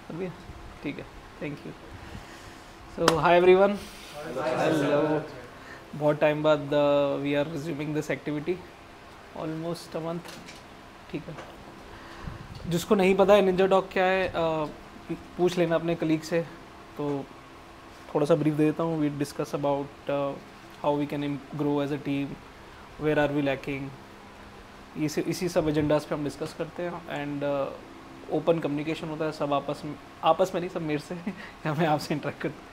अभी ठीक है, thank you. So hi everyone, hello. बहुत टाइम बाद we are resuming this activity, almost a month. ठीक है, जिसको नहीं पता है निंजा डॉग क्या है, पूछ लेना अपने कलीग से। तो थोड़ा सा ब्रीफ दे देता हूँ। We discuss about how we can grow as a team, where are we lacking, इसी सब एजेंडाज पे हम डिस्कस करते हैं। एंड ओपन कम्युनिकेशन होता है, सब आपस में नहीं, सब मेरे से या मैं आपसे इंटरेक्ट करता हूँ,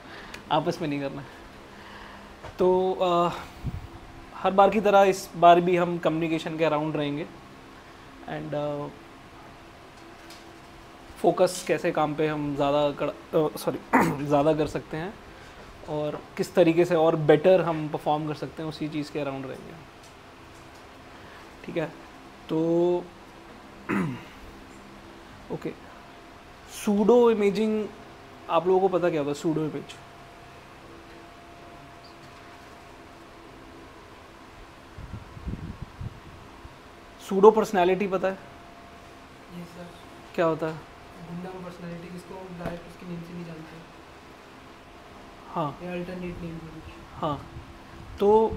आपस में नहीं करना है। तो हर बार की तरह इस बार भी हम कम्युनिकेशन के अराउंड रहेंगे। एंड फोकस कैसे काम पे हम ज़्यादा कर सकते हैं, और किस तरीके से और बेटर हम परफॉर्म कर सकते हैं, उसी चीज़ के अराउंड रहेंगे। ठीक है, तो ओके। सूडो इमेजिंग, आप लोगों को पता क्या होता है सूडो इमेज? सूडो पर्सनैलिटी पता है ये सर क्या होता है? गुंडा पर्सनालिटी जिसको हम डायरेक्ट उसके नेम से नहीं जानते, हाँ या अल्टरनेट नेम भी। हाँ। तो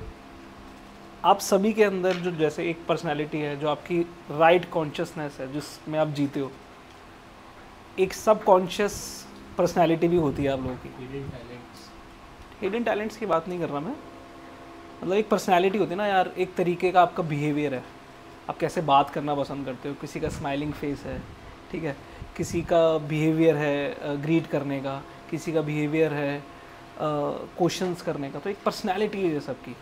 आप सभी के अंदर जो जैसे एक पर्सनैलिटी है, जो आपकी राइट कॉन्शियसनेस है, जिसमें आप जीते हो, एक सब कॉन्शियस पर्सनैलिटी भी होती है आप लोगों की। हिडन टैलेंट्स की बात नहीं कर रहा मैं, मतलब एक पर्सनैलिटी होती है ना यार, एक तरीके का आपका बिहेवियर है, आप कैसे बात करना पसंद करते हो। किसी का स्माइलिंग फेस है, ठीक है, किसी का बिहेवियर है ग्रीट करने का, किसी का बिहेवियर है क्वेश्चंस करने का। तो एक पर्सनैलिटी है सबकी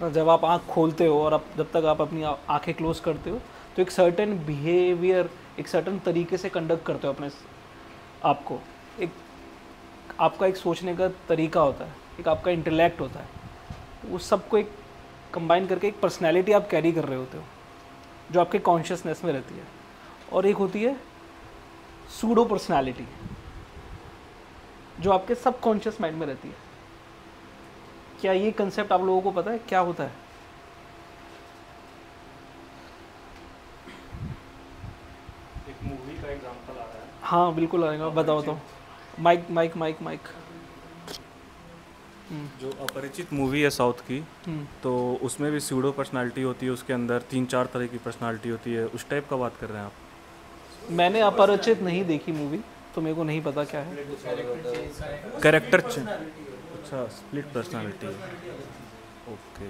ना। जब आप आँख खोलते हो और आप जब तक आप अपनी आँखें क्लोज करते हो, तो एक सर्टेन बिहेवियर, एक सर्टेन तरीके से कंडक्ट करते हो अपने आपको। एक आपका एक सोचने का तरीका होता है, एक आपका इंटेलेक्ट होता है, वो सबको एक कंबाइन करके एक पर्सनैलिटी आप कैरी कर रहे होते हो, जो आपके कॉन्शियसनेस में रहती है। और एक होती है सूडो पर्सनैलिटी, जो आपके सबकॉन्शियस माइंड में रहती है। क्या ये कंसेप्ट आप लोगों को पता है क्या होता है? एक मूवी का एग्जांपल आ रहा है। हाँ बिल्कुल आएगा, बताओ तो। Mike mike mike mike. जो अपरिचित मूवी है साउथ की, तो उसमें भी सूडो पर्सनालिटी होती है, उसके अंदर 3-4 तरह की पर्सनालिटी होती है। उस टाइप का बात कर रहे हैं आप? मैंने अपरिचित नहीं देखी मूवी, तो मेरे को नहीं पता क्या है। कैरेक्टर अच्छा, स्प्लिट पर्सनालिटी। ओके।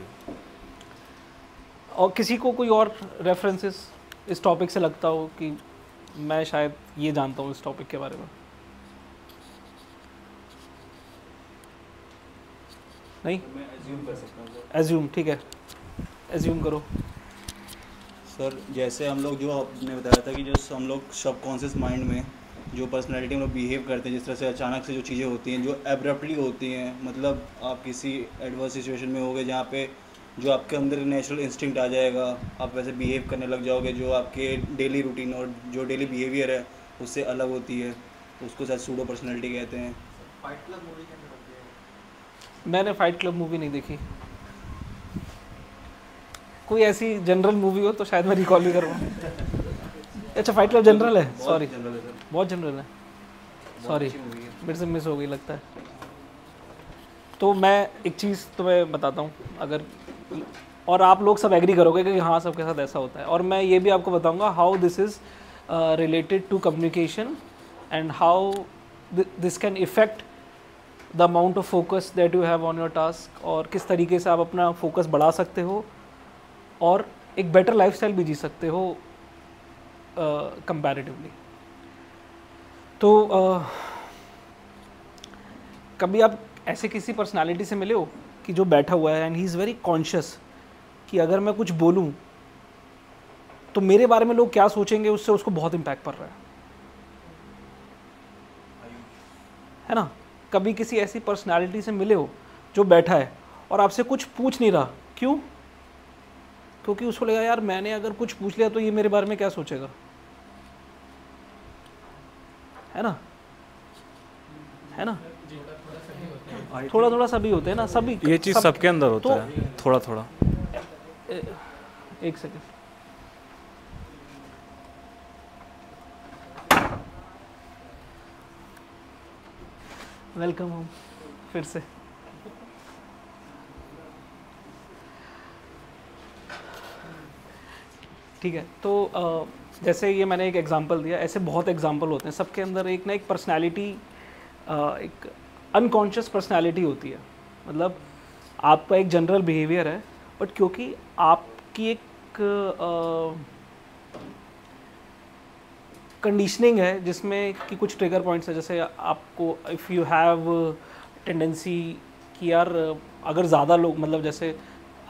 और किसी को कोई और रेफरेंसेस इस टॉपिक से लगता हो कि मैं शायद ये जानता हूँ इस टॉपिक के बारे में? नहीं? मैं एज्यूम कर सकता हूँ सर। एज्यूम, ठीक है, एज्यूम करो। सर जैसे हम लोग, जो आपने बताया था कि जो हम लोग सबकॉन्शियस माइंड में जो पर्सनैलिटी हम लोग बिहेव करते हैं, जिस तरह से अचानक से जो चीज़ें होती हैं, जो एब्रप्टली होती हैं, मतलब आप किसी एडवर्स सिचुएशन में होगे जहाँ पे जो आपके अंदर नेचुरल इंस्टिंक्ट आ जाएगा, आप वैसे बिहेव करने लग जाओगे, जो आपके डेली रूटीन और जो डेली बिहेवियर है उससे अलग होती है, उसको शायद सूडो पर्सनैलिटी कहते हैं। मैंने फाइट क्लब मूवी नहीं देखी। कोई ऐसी जनरल मूवी हो तो शायद मैं रिकॉल भी करूँ। अच्छा, फाइट क्लब जनरल है, सॉरी, बहुत जनरल है, सॉरी, मेरे से मिस हो गई लगता है। तो मैं एक चीज़ तुम्हें बताता हूँ, अगर, और आप लोग सब एग्री करोगे कि हाँ सबके साथ ऐसा होता है। और मैं ये भी आपको बताऊँगा how this is related to communication, and how this can affect the amount of focus that you have on your task, और किस तरीके से आप अपना फोकस बढ़ा सकते हो और एक बेटर लाइफस्टाइल भी जी सकते हो कंपैरेटिवली। तो कभी आप ऐसे किसी पर्सनालिटी से मिले हो कि जो बैठा हुआ है and he is very conscious कि अगर मैं कुछ बोलूं तो मेरे बारे में लोग क्या सोचेंगे, उससे उसको बहुत इम्पैक्ट पड़ रहा है ना? कभी किसी ऐसी पर्सनालिटी से मिले हो जो बैठा है और आपसे कुछ पूछ नहीं रहा, क्यों? क्योंकि उसको लगा यार मैंने अगर कुछ पूछ लिया तो ये मेरे बारे में क्या सोचेगा, है ना? है ना? थोड़ा थोड़ा सभी होते हैं ना, सभी ये चीज़ सबके अंदर होता है, थोड़ा थोड़ा। एक सेकेंड, वेलकम होम फिर से। ठीक है, तो जैसे ये मैंने एक एग्जांपल दिया, ऐसे बहुत एग्जांपल होते हैं। सबके अंदर एक ना एक पर्सनालिटी, एक अनकॉन्शियस पर्सनालिटी होती है। मतलब आपका एक जनरल बिहेवियर है, बट क्योंकि आपकी एक कंडीशनिंग है जिसमें कि कुछ ट्रिगर पॉइंट्स है। जैसे आपको इफ़ यू हैव टेंडेंसी कि यार अगर ज़्यादा लोग, मतलब जैसे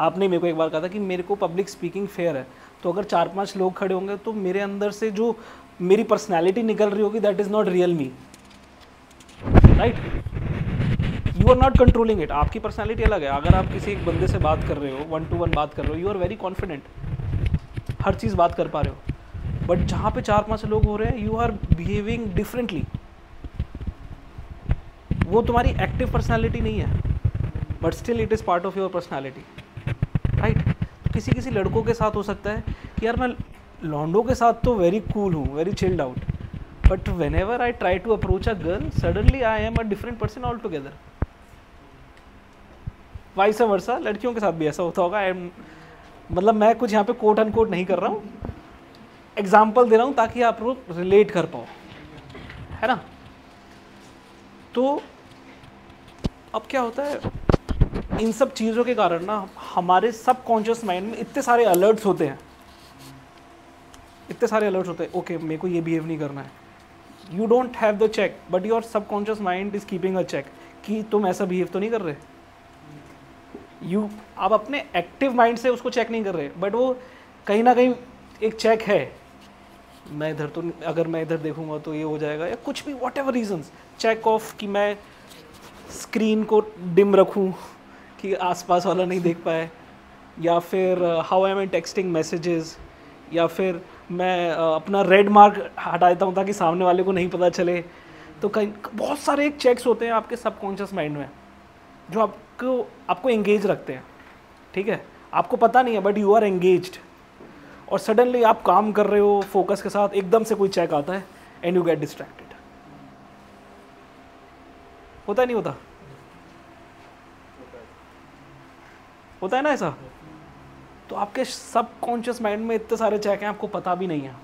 आपने मेरे को एक बार कहा था कि मेरे को पब्लिक स्पीकिंग फेयर है, तो अगर 4-5 लोग खड़े होंगे तो मेरे अंदर से जो मेरी पर्सनैलिटी निकल रही होगी, that is not real me, right? You are not controlling it. आपकी पर्सनैलिटी अलग है। अगर आप किसी एक बंदे से बात कर रहे हो, 1-to-1 बात कर रहे हो, यू आर वेरी कॉन्फिडेंट, हर चीज़ बात कर पा रहे हो। बट जहाँ पे 4-5 लोग हो रहे हैं, यू आर बिहेविंग डिफरेंटली। वो तुम्हारी एक्टिव पर्सनैलिटी नहीं है, but still it is part of your personality, right? तो किसी किसी लड़कों के साथ हो सकता है कि यार मैं लॉन्डो के साथ तो वेरी कूल हूँ, very chilled out, but whenever I try to approach a girl, suddenly I am a different person altogether. Vice versa, लड़कियों के साथ भी ऐसा होता होगा। मतलब मैं कुछ यहाँ पे कोट अनकोट नहीं कर रहा हूँ, एग्जाम्पल दे रहा हूँ ताकि आप लोग रिलेट कर पाओ, है ना? तो अब क्या होता है, इन सब चीज़ों के कारण ना हमारे सबकॉन्शियस माइंड में इतने सारे अलर्ट्स होते हैं, इतने सारे अलर्ट्स होते हैं। ओके, मेरे को ये बिहेव नहीं करना है। You don't have the check, but your subconscious mind is keeping a check कि तुम ऐसा बिहेव तो नहीं कर रहे। आप अपने एक्टिव माइंड से उसको चेक नहीं कर रहे, बट वो कहीं ना कहीं एक चेक है। मैं इधर तो, अगर मैं इधर देखूंगा तो ये हो जाएगा, या कुछ भी, whatever reasons, check off कि मैं स्क्रीन को डिम रखूं कि आसपास वाला नहीं देख पाए, या फिर how am I texting messages, या फिर मैं अपना रेड मार्क हटा देता हूँ ताकि सामने वाले को नहीं पता चले। तो कहीं बहुत सारे एक चेक्स होते हैं आपके सबकॉन्शियस माइंड में जो आपको एंगेज रखते हैं, ठीक है? आपको पता नहीं है, बट यू आर एंगेज्ड, और सडनली आप काम कर रहे हो फोकस के साथ, एकदम से कोई चेक आता है एंड यू गेट डिस्ट्रैक्टेड। होता है नहीं होता? होता है ना ऐसा? तो आपके सबकॉन्शियस माइंड में इतने सारे चेक हैं, आपको पता भी नहीं है,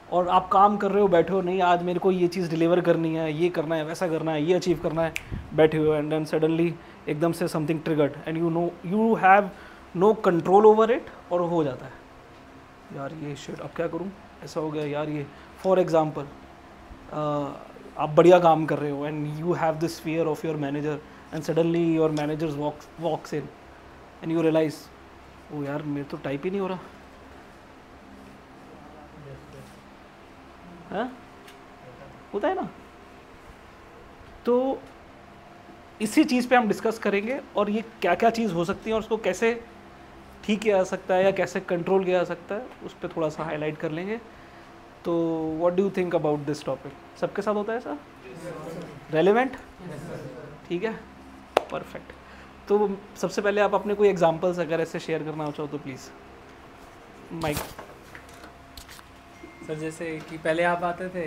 और आप काम कर रहे हो, बैठे हो, नहीं आज मेरे को ये चीज़ डिलीवर करनी है, ये करना है, वैसा करना है, ये अचीव करना है, बैठे हो, एंड देन सडनली एकदम से something triggered and you have no control over it, और हो जाता है यार ये शिट, अब क्या करूँ, ऐसा हो गया यार ये। फॉर एग्जाम्पल, आप बढ़िया काम कर रहे हो and you have this fear of your manager, and suddenly your manager walks in and you realise, oh यार मेरे तो टाइप ही नहीं हो रहा है। होता है ना? तो इसी चीज़ पे हम डिस्कस करेंगे, और ये क्या क्या चीज़ हो सकती है और उसको कैसे ठीक किया जा सकता है या कैसे कंट्रोल किया जा सकता है, उस पर थोड़ा सा हाईलाइट कर लेंगे। तो what do you think about this topic? सबके साथ होता है ऐसा? रेलेवेंट? ठीक है, परफेक्ट। तो सबसे पहले आप अपने कोई एग्जांपल्स अगर ऐसे शेयर करना चाहो तो प्लीज़ माइक। सर जैसे कि पहले आप आते थे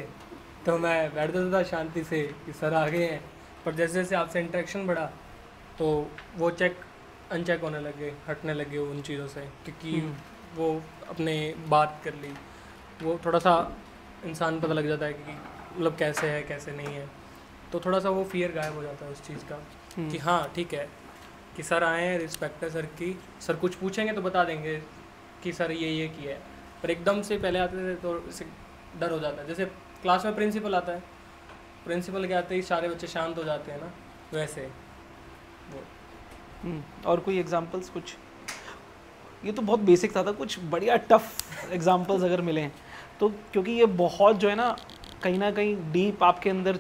तो मैं बैठ जाता था शांति से कि सर आ गए हैं, पर जैसे जैसे आपसे इंटरेक्शन बढ़ा तो वो चेक अनचेक होने लगे, हटने लगे उन चीज़ों से, क्योंकि वो अपने बात कर ली, वो थोड़ा सा इंसान पता लग जाता है कि मतलब कैसे है कैसे नहीं है, तो थोड़ा सा वो फियर गायब हो जाता है उस चीज़ का कि हाँ ठीक है कि सर आए हैं, रिस्पेक्ट है सर की, सर कुछ पूछेंगे तो बता देंगे कि सर ये किया है। पर एकदम से पहले आते थे तो इससे डर हो जाता है। जैसे क्लास में प्रिंसिपल आता है, प्रिंसिपल के आते ही सारे बच्चे शांत हो जाते हैं ना, वैसे वो। और कोई एग्जांपल्स कुछ? ये तो बहुत बेसिक था कुछ बढ़िया टफ एग्जांपल्स अगर मिले तो, क्योंकि ये बहुत जो है ना कहीं डीप आपके अंदर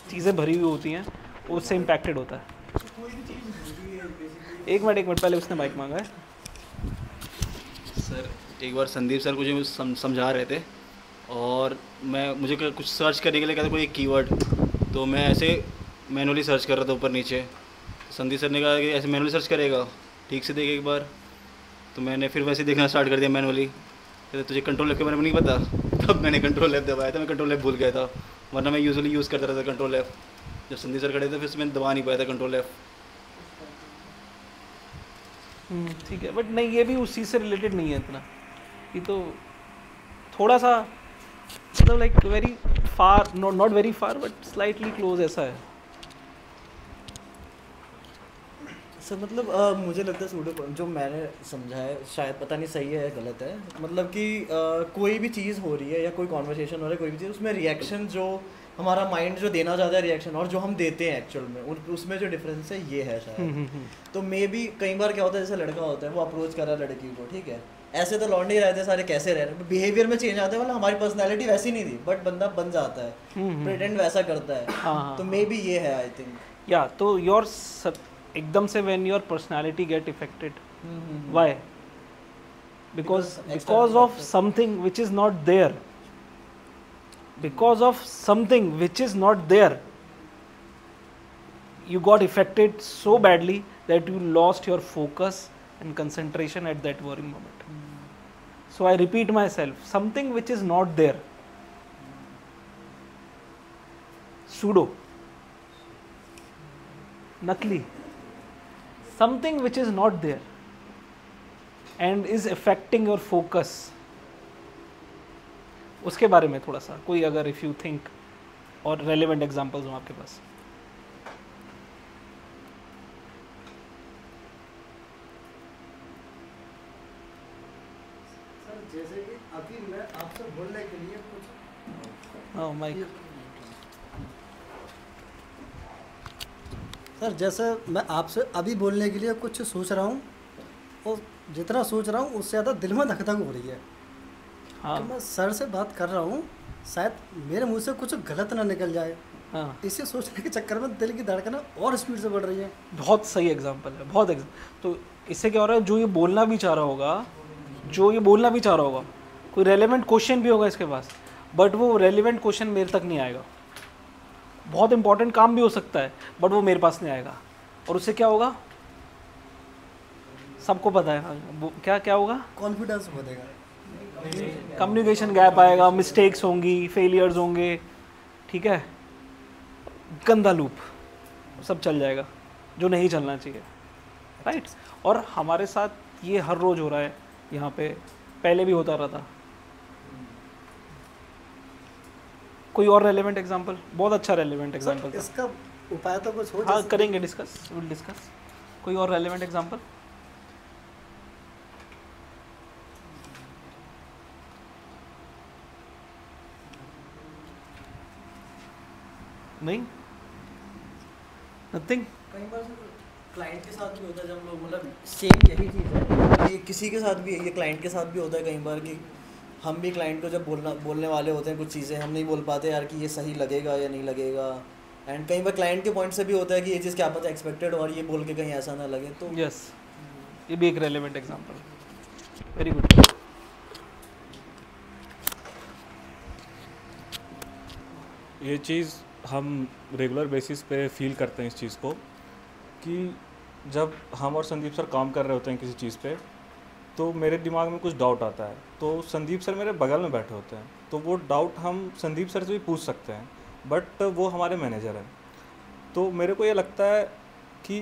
चीज़ें भरी हुई होती हैं, उससे इम्पैक्टेड होता है। एक मिनट पहले उसने माइक मांगा है। सर एक बार संदीप सर मुझे समझा रहे थे और मुझे कुछ सर्च करने के लिए कहते कोई एक कीवर्ड, तो मैं ऐसे मैनुअली सर्च कर रहा था ऊपर नीचे। संदीप सर ने कहा कि ऐसे मैनुअली सर्च करेगा, ठीक से देखे एक बार, तो मैंने फिर वैसे देखना स्टार्ट कर दिया मैनुअली। कहते तुझे कंट्रोल F के बारे में नहीं पता? तब मैंने कंट्रोल F दबाया था, मैं कंट्रोल F भूल गया था, वरना मैं यूजुअली यूज़ करता रहता कंट्रोल F। जब संदीप सर खड़े थे फिर मैं दबा नहीं पाया था कंट्रोल F। ठीक है, बट नहीं ये भी उसी से रिलेटेड नहीं है इतना, ये तो थोड़ा सा मतलब like very far, not very far but slightly close ऐसा है। सर मतलब मुझे लगता है सूडो जो मैंने समझा है, शायद पता नहीं सही है या गलत है, मतलब कि कोई भी चीज़ हो रही है या कोई कॉन्वर्सेशन हो रहा है, कोई भी चीज़, उसमें रिएक्शन जो हमारा माइंड जो देना चाहता है रिएक्शन, और जो हम देते हैं एक्चुअल में उसमें जो डिफरेंस है ये है शायद। तो मे बी कई बार क्या होता है, जैसे लड़का होता है वो अप्रोच कर रहा है लड़की को, ठीक है, ऐसे तो लौंडे ही रहते सारे, कैसे रह रहे हैं, बिहेवियर में चेंज आता है, मतलब हमारी पर्सनैलिटी वैसी नहीं थी बट बंदा बन जाता है, प्रिटेंड वैसा करता है, तो मे बी ये है आई थिंक। या तो योर एकदम से when your personality get affected, why? because of something which is not there, because of something which is not there, you got affected so badly that you lost your focus and concentration at that very moment. So I repeat myself, something which is not there, pseudo, nakli, something which is not there and is affecting your focus, उसके बारे में थोड़ा सा कोई अगर if you think और relevant examples हो आपके पास। सर जैसे कि अभी मैं आपसे बोलने के लिए कुछ, हाँ माइक। सर जैसे मैं आपसे अभी बोलने के लिए कुछ सोच रहा हूँ, और जितना सोच रहा हूँ उससे ज़्यादा दिल में धक धक हो रही है। हाँ तो मैं सर से बात कर रहा हूँ, शायद मेरे मुंह से कुछ गलत ना निकल जाए, हाँ, इसे सोचने के चक्कर में दिल की धड़कन और स्पीड से बढ़ रही है। बहुत सही एग्जांपल है, बहुत तो इससे क्या हो रहा है, जो ये बोलना भी चाह रहा होगा, जो ये बोलना भी चाह रहा होगा, कोई रेलेवेंट क्वेश्चन भी होगा इसके पास, बट वो रेलेवेंट क्वेश्चन मेरे तक नहीं आएगा। बहुत इंपॉर्टेंट काम भी हो सकता है बट वो मेरे पास नहीं आएगा, और उससे क्या होगा सबको पता है, वो क्या क्या होगा, कॉन्फिडेंस बढ़ेगा, कम्युनिकेशन गैप आएगा, मिस्टेक्स होंगी, फेलियर्स होंगे, ठीक है, गंदा लूप सब चल जाएगा जो नहीं चलना चाहिए, राइट। और हमारे साथ ये हर रोज़ हो रहा है यहाँ पे, पहले भी होता रहा था। कोई और रेलेवेंट एग्जांपल? बहुत अच्छा रेलेवेंट एग्जांपल था। इसका उपाय तो कुछ हो, हाँ करेंगे डिस्कस, विल डिस्कस। कोई और रेलेवेंट एग्जांपल? नहीं, नथिंग। कई बार क्लाइंट के साथ भी होता है जब लोग, मतलब सेम यही चीज़ है कि किसी के साथ भी, ये क्लाइंट के साथ भी होता है कई बार कि हम भी क्लाइंट को जब बोलने वाले होते हैं कुछ चीज़ें, हम नहीं बोल पाते यार कि ये सही लगेगा या नहीं लगेगा, एंड कई बार क्लाइंट के पॉइंट से भी होता है कि ये चीज़ क्या पता एक्सपेक्टेड और ये बोल के कहीं ऐसा ना लगे, तो यस, ये भी एक रेलेवेंट एग्जांपल, वेरी गुड। ये चीज़ हम रेगुलर बेसिस पे फील करते हैं इस चीज़ को, कि जब हम और संदीप सर काम कर रहे होते हैं किसी चीज़ पे, तो मेरे दिमाग में कुछ डाउट आता है, तो संदीप सर मेरे बगल में बैठे होते हैं, तो वो डाउट हम संदीप सर से भी पूछ सकते हैं, बट वो हमारे मैनेजर हैं। तो मेरे को ये लगता है कि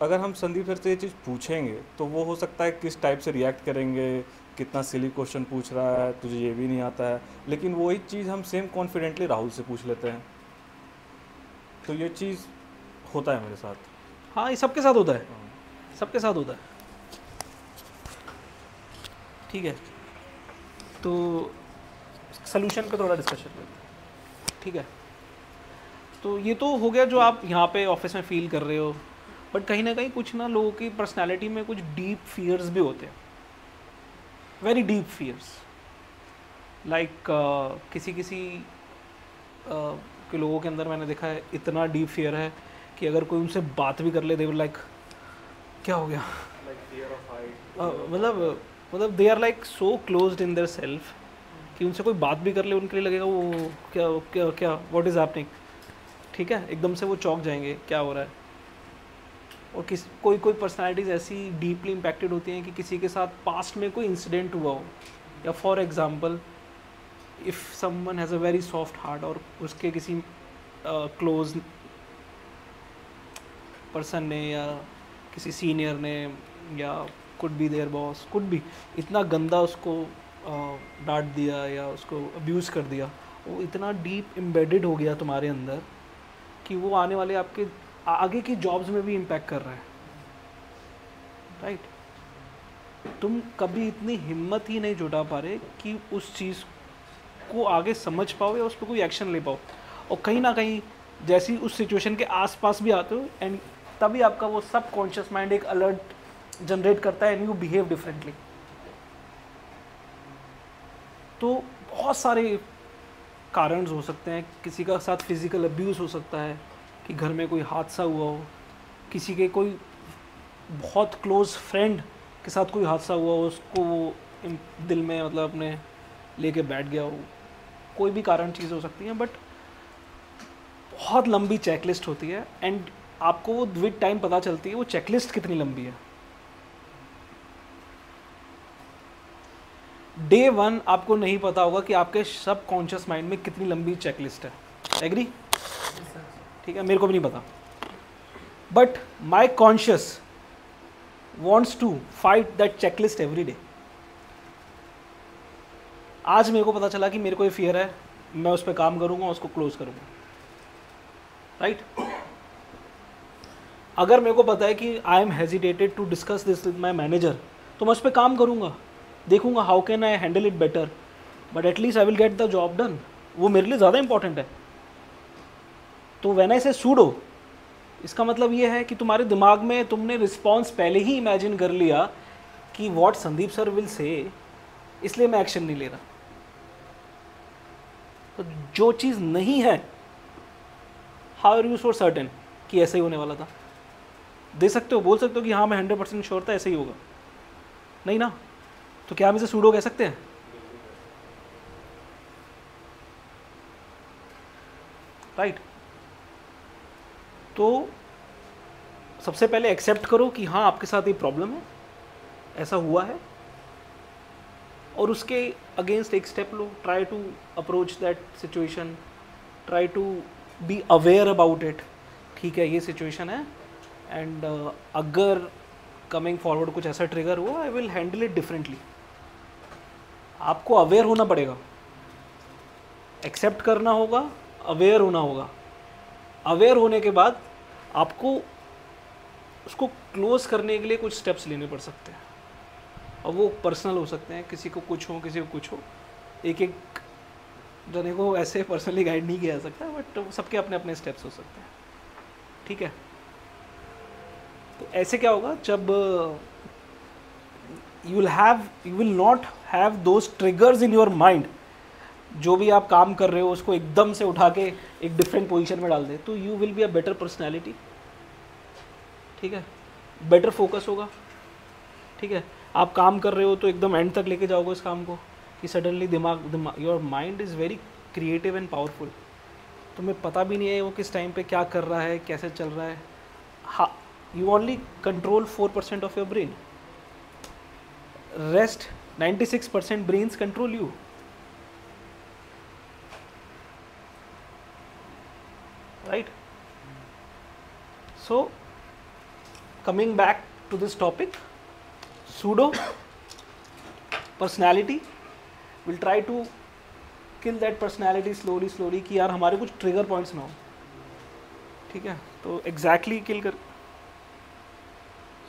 अगर हम संदीप सर से ये चीज़ पूछेंगे तो वो हो सकता है किस टाइप से रिएक्ट करेंगे, कितना सिली क्वेश्चन पूछ रहा है, तुझे ये भी नहीं आता है, लेकिन वही चीज़ हम सेम कॉन्फिडेंटली राहुल से पूछ लेते हैं। तो ये चीज़ होता है मेरे साथ। हाँ, ये सबके साथ होता है, सबके साथ होता है, ठीक है। तो सलूशन पे थोड़ा डिस्कशन करते हैं, ठीक है। तो ये तो हो गया जो आप यहाँ पे ऑफिस में फील कर रहे हो, बट कहीं ना कहीं कुछ ना लोगों की पर्सनालिटी में कुछ डीप फियर्स भी होते हैं, वेरी डीप फियर्स, लाइक किसी के लोगों के अंदर मैंने देखा है इतना डीप फियर है कि अगर कोई उनसे बात भी कर ले, दे विल लाइक क्या हो गया, मतलब they are like so closed in their self कि उनसे कोई बात भी कर ले उनके लिए लगेगा वो क्या क्या क्या व्हाट इज़ हैपनिंग, ठीक है, एकदम से वो चौंक जाएंगे क्या हो रहा है। और कोई पर्सनालिटीज़ ऐसी डीपली इम्पैक्टेड होती हैं कि किसी के साथ पास्ट में कोई इंसिडेंट हुआ हो, या for example if someone has a very soft heart और उसके किसी क्लोज पर्सन ने या किसी सीनियर ने या could be there boss, could be, इतना गंदा उसको डांट दिया या उसको अब्यूज़ कर दिया, वो इतना डीप एम्बेडेड हो गया तुम्हारे अंदर कि वो आने वाले आपके आगे की जॉब्स में भी इम्पैक्ट कर रहा है, राइट? तुम कभी इतनी हिम्मत ही नहीं जुटा पा रहे कि उस चीज़ को आगे समझ पाओ या उस पर कोई एक्शन ले पाओ, और कहीं ना कहीं जैसी उस सिचुएशन के आसपास भी आते हो एंड तभी आपका वो सब कॉन्शियस माइंड एक अलर्ट जनरेट करता है एंड यू बिहेव डिफरेंटली। तो बहुत सारे कारण हो सकते हैं, किसी का साथ फिजिकल अब्यूज़ हो सकता है कि घर में कोई हादसा हुआ हो, किसी के कोई बहुत क्लोज फ्रेंड के साथ कोई हादसा हुआ हो, उसको वो दिल में मतलब अपने लेके बैठ गया हो, कोई भी कारण चीज़ हो सकती है, बट बहुत लंबी चेकलिस्ट होती है एंड आपको वो विद टाइम पता चलती है वो चेकलिस्ट कितनी लंबी है। डे 1 आपको नहीं पता होगा कि आपके सब कॉन्शियस माइंड में कितनी लंबी चेकलिस्ट है, एग्री? ठीक है, मेरे को भी नहीं पता, but my conscious wants to fight that checklist every day. आज मेरे को पता चला कि मेरे को ये फियर है, मैं उस पर काम करूंगा, उसको क्लोज करूंगा, राइट? अगर मेरे को पता है कि I am hesitated to discuss this with my manager, तो मैं उस पर काम करूंगा, देखूंगा how can I handle it better, but at least I will get the job done. वो मेरे लिए ज़्यादा इंपॉर्टेंट है। तो व्हेन आई से सूडो, इसका मतलब ये है कि तुम्हारे दिमाग में तुमने रिस्पॉन्स पहले ही इमेजिन कर लिया कि what Sandeep sir will say, इसलिए मैं एक्शन नहीं ले रहा। तो जो चीज़ नहीं है, how are you so certain कि ऐसा ही होने वाला था? दे सकते हो, बोल सकते हो कि हाँ मैं 100% श्योर था ऐसे ही होगा, नहीं ना? तो क्या हम इसे सूडो कह सकते हैं? राइट? तो सबसे पहले एक्सेप्ट करो कि हाँ आपके साथ ये प्रॉब्लम है, ऐसा हुआ है, और उसके अगेंस्ट एक स्टेप लो। Try to approach that situation, try to be aware about it. ठीक है, ये सिचुएशन है एंड अगर कमिंग फॉरवर्ड कुछ ऐसा ट्रिगर हुआ, I will handle it differently. आपको अवेयर होना पड़ेगा, एक्सेप्ट करना होगा, अवेयर होना होगा। अवेयर होने के बाद आपको उसको क्लोज करने के लिए कुछ स्टेप्स लेने पड़ सकते हैं, और वो पर्सनल हो सकते हैं, किसी को कुछ हो किसी को कुछ हो। एक एक जने को ऐसे पर्सनली गाइड नहीं किया जा सकता, बट सबके अपने अपने स्टेप्स हो सकते हैं। ठीक है, तो ऐसे क्या होगा, जब you will not have those triggers in your mind, जो भी आप काम कर रहे हो उसको एकदम से उठा के एक डिफरेंट पोजीशन में डाल दे, तो you will be a better personality. ठीक है, बेटर फोकस होगा। ठीक है, आप काम कर रहे हो तो एकदम एंड तक लेके जाओगे इस काम को, कि सडनली दिमाग your mind is very creative and powerful. तुम्हें पता भी नहीं है वो किस टाइम पे क्या कर रहा है, कैसे चल रहा है। हाँ, you only control 4% of your brain, rest 96% brains control you. Right? So, coming back to this topic, pseudo personality, we'll try to kill that personality slowly कि यार हमारे कुछ ट्रिगर पॉइंट्स ना हो। ठीक है, तो एग्जैक्टली किल कर,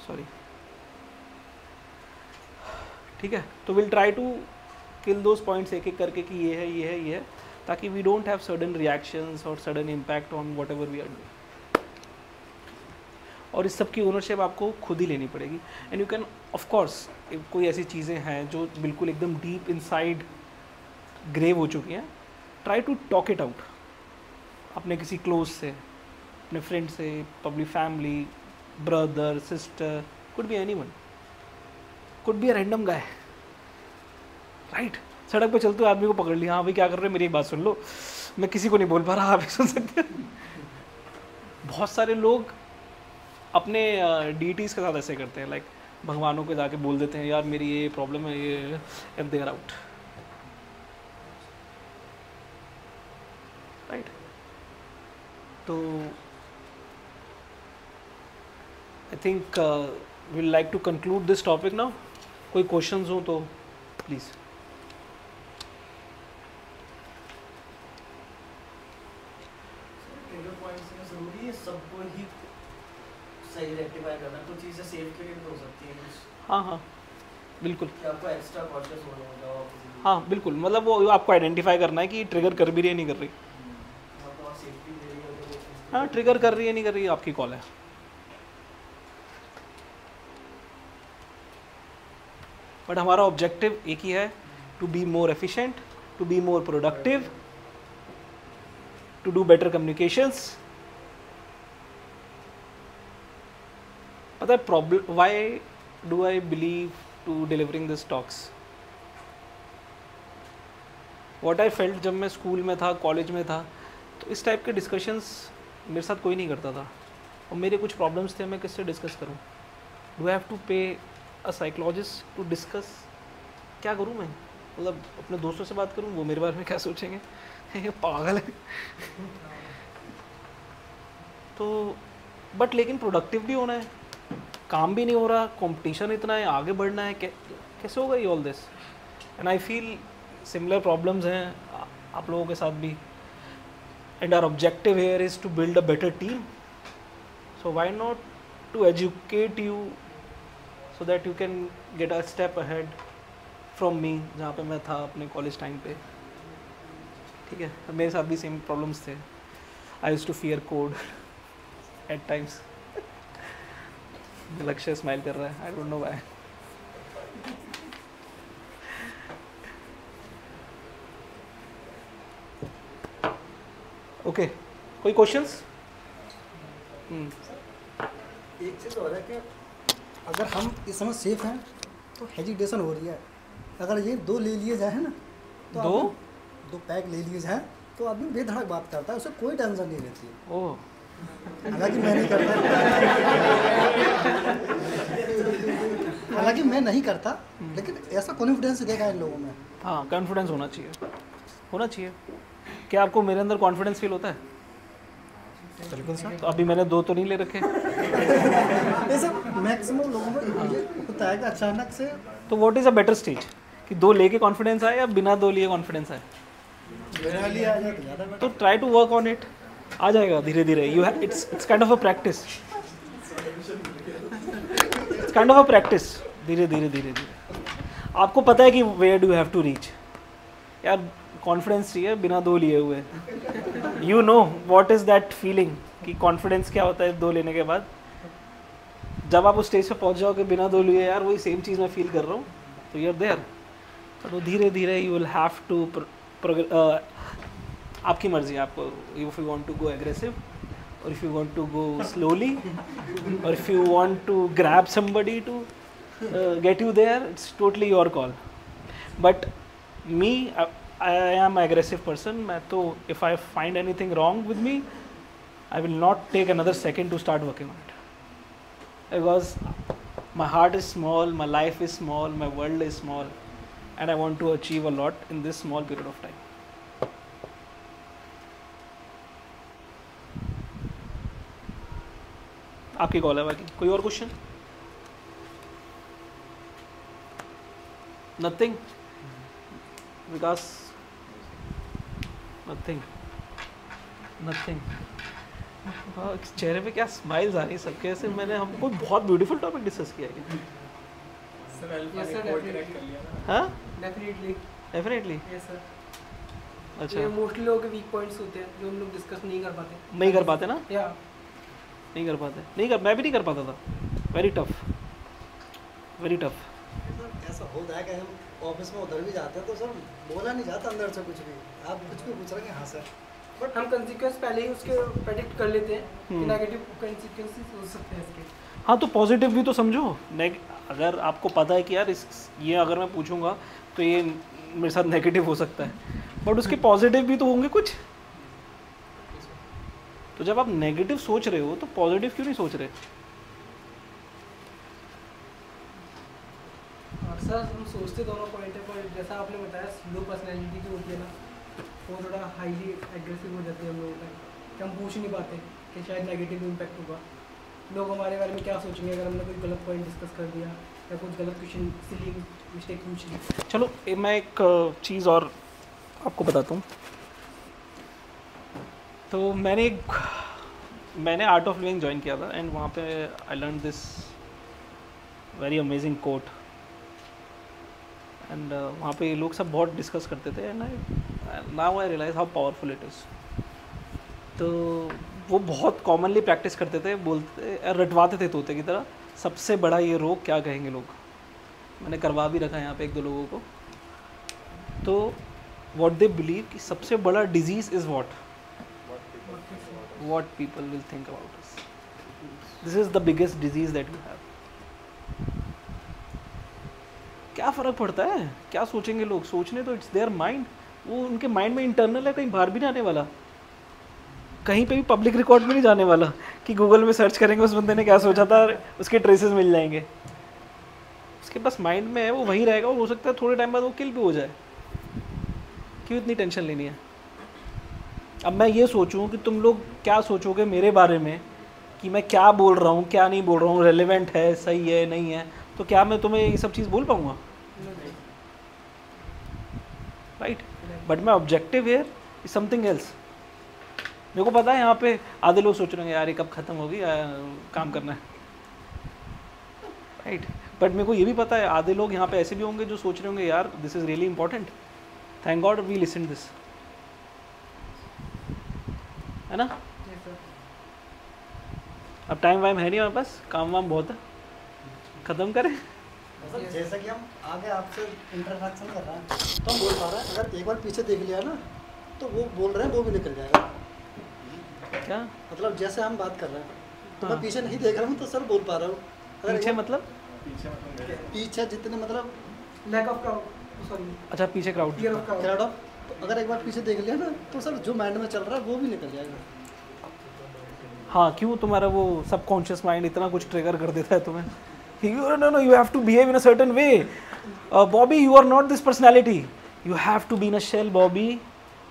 सॉरी, ठीक है, तो will try to kill those points एक एक करके कि ये है ये है ये है, ताकि we don't have sudden reactions और sudden impact on whatever we are doing. और इस सब की ओनरशिप आपको खुद ही लेनी पड़ेगी। And you can of course, कोई ऐसी चीज़ें हैं जो बिल्कुल एकदम डीप इनसाइड ग्रेव हो चुकी हैं, try to talk it out अपने किसी क्लोज से, अपने फ्रेंड से, अपनी family, brother, sister, could be anyone, could be a random guy, right? सड़क पे चलते हुए आदमी को पकड़ लिया, हाँ भाई क्या कर रहे हो, मेरी बात सुन लो, मैं किसी को नहीं बोल पा रहा, आप भी सुन सकते हैं। बहुत सारे लोग अपने डीटीज़ के साथ ऐसे करते हैं, लाइक भगवानों को जाके बोल देते हैं यार मेरी ये प्रॉब्लम है, ये, and they are out, right? तो I think will like to conclude this topic now. कोई क्वेश्चंस हो तो प्लीज़. ट्रिगर पॉइंट्स में ज़रूरी है सबको ही सही रेक्टिफाई करना. कुछ चीज़ें सेफ के लिए भी हो सकती हैं कुछ हाँ हाँ बिल्कुल. कि आपको एक्स्ट्रा कॉशियस होना होगा ऑब्वियसली. हाँ बिल्कुल, मतलब वो आपको आइडेंटिफाई करना है कि ट्रिगर कर भी रही है नहीं कर रही. आपको आप सेफ्टी दे रही है अगर वो चीज़. हाँ ट्रिगर कर रही है नहीं कर रही है आपकी कॉल है. बट हमारा ऑब्जेक्टिव एक ही है, to be more efficient, to be more productive, to do better communications. पता है problem why do I believe to delivering this talks? What I felt जब मैं स्कूल में था, कॉलेज में था, तो इस टाइप के डिस्कशंस मेरे साथ कोई नहीं करता था. और मेरे कुछ प्रॉब्लम्स थे, मैं किससे डिस्कस करूं? डू आई हैव टू पे अ साइकोलॉजिस्ट टू डिस्कस? क्या करूं मैं? मतलब अपने दोस्तों से बात करूं, वो मेरे बारे में क्या सोचेंगे? ये पागल है. तो बट लेकिन प्रोडक्टिव भी होना है, काम भी नहीं हो रहा, कंपटीशन इतना है, आगे बढ़ना है, कैसे होगा ये all this? And I feel similar problems हैं आप लोगों के साथ भी. And our objective here is to build a better team. So why not to educate you so that you can get a step ahead from me, जहाँ पे मैं था अपने कॉलेज टाइम पे. ठीक है, मेरे साथ भी सेम प्रॉब्लम्स थे. I used to fear code at times. Lakshya smile कर रहा है, I don't know why. Okay, कोई क्वेश्चंस? एक चीज़ और है कि अगर हम इस समय सेफ हैं तो हेजिटेशन हो रही है. अगर ये 2 ले लिए जाए ना तो दो? 2 पैक ले लिए जाए तो आदमी बेधड़क बात करता है, उसे कोई टेंशन नहीं रहती है. ओह, हालांकि मैं नहीं करता, हालांकि मैं नहीं करता, लेकिन ऐसा कॉन्फिडेंस देखा है इन लोगों में. हाँ कॉन्फिडेंस होना चाहिए, होना चाहिए. क्या आपको मेरे अंदर कॉन्फिडेंस फील होता है? बिल्कुल सर. तो अभी मैंने 2 तो नहीं ले रखे. ऐसा मैक्सिमम लोगों में ये होता है कि अचानक से. तो what is a better stage, कि 2 लेके कॉन्फिडेंस आए या बिना 2 लिए कॉन्फिडेंस आए? मेरा लिए आ जाए तो ज़्यादा बेटर. तो try to work on it. आ जाएगा धीरे धीरे. You have it's kind of a practice. It's kind of a practice. धीरे धीरे धीरे धीरे आपको पता है कि where do have to reach. यार कॉन्फिडेंस चाहिए बिना 2 लिए हुए. You know what is that feeling कि कॉन्फिडेंस क्या होता है 2 लेने के बाद. जब आप उस स्टेज पे पहुंच जाओगे बिना 2 लिए, यार वही सेम चीज़ मैं फील कर रहा हूँ, तो यू आर देयर. तो धीरे धीरे यू विल हैव टू आपकी मर्जी है. आपको if you want to go aggressive और if you want to go slowly और if you want to grab somebody to get you there, it's totally your call. But me, I am an aggressive person. मैं तो if I find anything wrong with me, I will not take another second to start working on it. Because my heart is small, my life is small, my world is small, and I want to achieve a lot in this small period of time. आपकी call है. बाकी कोई और question? Nothing? विकास? Nothing. चेहरे पे क्या smiles आ रही है सबके. ऐसे मैंने हमको बहुत ब्यूटीफुल टॉपिक डिस्कस किया है. सर अल्फा Yes, ने sir, कोड definitely. क्रैक कर लिया ना. हाँ डेफिनेटली. डेफिनेटली. Yes sir. अच्छा, ये मोस्टली लोगों के वीक पॉइंट्स होते हैं जो हम लोग डिस्कस नहीं कर पाते. नहीं कर पाते ना. या नहीं कर पाते. नहीं कर, मैं भी नहीं कर पाता था. Very tough, very tough. ऐसा होता है कि हम ऑफिस में उधर भी जाते हैं तो सर बोला नहीं जाता अंदर से कुछ भी. आप कुछ भी पूछ रहे हैं हाँ सर, बट हम कंसिक्वेंस पहले ही उसके प्रेडिक्ट कर लेते हैं कि हम्म. नेगेटिव कंसिक्वेंसेस हो सकते हैं इसके. हाँ तो पॉजिटिव भी तो समझो. अगर आपको पता है कि यार ये अगर मैं पूछूंगा तो ये मेरे साथ नेगेटिव हो सकता है, बट उसके पॉजिटिव भी तो होंगे कुछ. तो जब आप नेगेटिव सोच रहे हो तो पॉजिटिव क्यों नहीं सोच रहे? और सर हम सोचते दोनों पॉइंट है, पर जैसा आपने बताया लो पर्सनैलिटी जो होती है ना, वो थोड़ा हाईली एग्रेसिव हो जाती है हम लोगों का, कि हम पूछ नहीं पाते कि शायद नेगेटिव इम्पैक्ट होगा. लोग हमारे बारे में क्या सोचेंगे अगर हमने कोई गलत पॉइंट डिस्कस कर दिया या कुछ गलत क्वेश्चन सिली मिस्टेक पूछ ली। चलो मैं एक चीज़ और आपको बताता हूँ। तो मैंने आर्ट ऑफ लिविंग ज्वाइन किया था एंड वहाँ पे I learn this very amazing quote and वहाँ पे लोग सब बहुत डिस्कस करते थे and now I realize how powerful it is. तो वो बहुत कॉमनली प्रैक्टिस करते थे, बोलते रटवाते थे तोते की तरह, सबसे बड़ा ये रोग क्या कहेंगे लोग। मैंने करवा भी रखा है यहाँ पे 1-2 लोगों को। तो व्हाट दे बिलीव कि सबसे बड़ा disease is what people will think about us. This is the biggest disease that we have. क्या फ़र्क पड़ता है क्या सोचेंगे लोग, सोचने तो इट्स देयर माइंड, वो उनके माइंड में इंटरनल है, कहीं बाहर भी नहीं आने वाला, कहीं पे भी पब्लिक रिकॉर्ड में नहीं जाने वाला कि गूगल में सर्च करेंगे उस बंदे ने क्या सोचा था उसके ट्रेसेस मिल जाएंगे। उसके पास माइंड में है, वो वहीं रहेगा और हो सकता है थोड़े टाइम बाद वो किल भी हो जाए। क्यों इतनी टेंशन लेनी है। अब मैं ये सोचूं कि तुम लोग क्या सोचोगे मेरे बारे में, कि मैं क्या बोल रहा हूँ क्या नहीं बोल रहा हूँ, रेलेवेंट है सही है नहीं है, तो क्या मैं तुम्हें ये सब चीज़ बोल पाऊँगा? Right. But my objective here is something else. मेरे को पता है यहाँ पे आधे लोग सोच रहे हैं यार ये कब ख़त्म होगी, काम करना है, राइट। बट मेरे को ये भी पता है आधे लोग यहाँ पे ऐसे भी होंगे जो सोच रहे होंगे यार this is really important, thank God we listen this, है ना। अब टाइम वाइम है नहीं हमारे पास, काम वाम बहुत है, ख़त्म करें। जैसा कि हम आगे आपसे इंटरेक्शन कर रहे हैं तो हम बोल पा रहे हैं, अगर एक बार पीछे देख लिया ना तो वो बोल रहे हैं वो भी निकल जाएगा। क्या मतलब जैसे हम बात कर रहे हैं तो हाँ। मैं पीछे नहीं देख रहा हूँ तो सर बोल पा रहा हूँ। अगर पीछे एक बार- मतलब पीछे जितने मतलब लैक ऑफ क्राउड, सॉरी अच्छा पीछे crowd. Fear of crowd. Crowd of, तो अगर एक बार पीछे देख लिया ना तो सर जो माइंड में चल रहा है वो भी निकल जाएगा। हाँ क्यों तुम्हारा वो सबकॉन्शियस माइंड इतना कुछ ट्रिगर कर देता है तुम्हें? No, you have to behave in a certain way. Bobby, you are not this personality. You have to be in a shell, Bobby.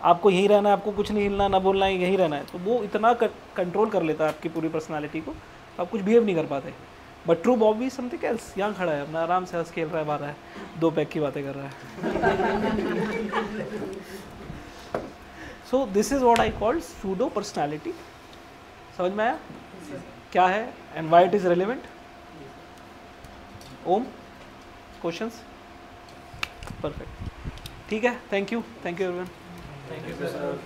आपको यहीं रहना है, आपको कुछ नहीं हिलना ना बोलना है, यहीं रहना है। तो वो इतना कंट्रोल कर लेता है आपकी पूरी पर्सनालिटी को, आप कुछ बिहेव नहीं कर पाते। But true Bobby something else, यहाँ खड़ा है अपना आराम से हंस खेल रहा है, बाहर है 2 पैक की बातें कर रहा है। So this is what I called pseudo personality. समझ में आया क्या है and why it is relevant? Um, questions? Perfect, ठीक है, thank you everyone. Thank you sir.